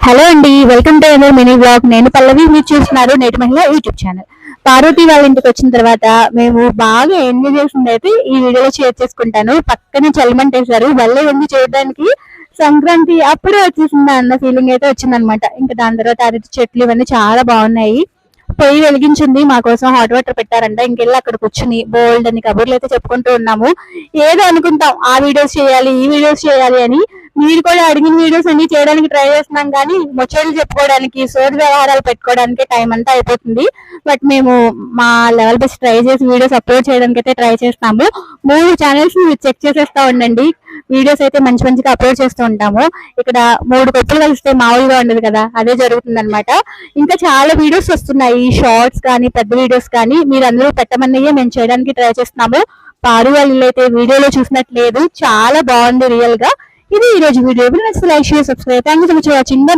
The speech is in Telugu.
హలో అండి, welcome to our mini blog. నేను పల్లవి, మీరు చూస్తున్నారు నేటి మహిళ యూట్యూబ్ ఛానల్. పార్వతి వాళ్ళ ఇంటికి వచ్చిన తర్వాత మేము బాగా ఎంజాయ్ చేసింది అయితే ఈ వీడియోలో షేర్ చేసుకుంటాను. పక్కనే చలిమంటేశారు, భలే ఉంది చూడడానికి. సంక్రాంతి అప్పుడే వచ్చేసిందా అన్న ఫీలింగ్ అయితే వచ్చిందనమాట. ఇంకా దాని తర్వాత అరటి చెట్లు ఇవన్నీ చాలా బాగున్నాయి. పొయ్యి వెలిగించింది, మా కోసం హాట్ వాటర్ పెట్టారంట. ఇంకెళ్ళి అక్కడ కూర్చుని బోల్డ్ అని కబుర్లు అయితే చెప్పుకుంటూ ఉన్నాము. ఏదో అనుకుంటాం ఆ వీడియోస్ చేయాలి, ఈ వీడియోస్ చేయాలి అని. మీరు కూడా అడిగిన వీడియోస్ అన్ని చేయడానికి ట్రై చేస్తున్నాం, కానీ ముచ్చట్లు చెప్పుకోవడానికి, సోది వ్యవహారాలు పెట్టుకోవడానికి టైం అంతా అయిపోతుంది. బట్ మేము మా లెవెల్ బెస్ట్ ట్రై చేసి వీడియోస్ అప్లోడ్ చేయడానికి అయితే ట్రై చేస్తాము. 3 ఛానల్స్ మీరు చెక్ చేసేస్తా ఉండండి. వీడియోస్ అయితే మంచి మంచిగా అప్లోడ్ చేస్తూ ఉంటాము. ఇక్కడ 3 కొప్పులు కలిస్తే మామూలుగా ఉండదు కదా, అదే జరుగుతుంది అనమాట. ఇంకా చాలా వీడియోస్ వస్తున్నాయి, షార్ట్స్ కానీ పెద్ద వీడియోస్ కానీ. మీరు అందరూ పెట్టమన్నయ్యే మేము చేయడానికి ట్రై చేస్తున్నాము. పారు వాళ్ళు అయితే వీడియోలో చూసినట్లేదు, చాలా బాగుంది రియల్ గా. ఇది ఈ రోజు వీడియో. నచ్చితే like, share, subscribe. Thank you so much for watching.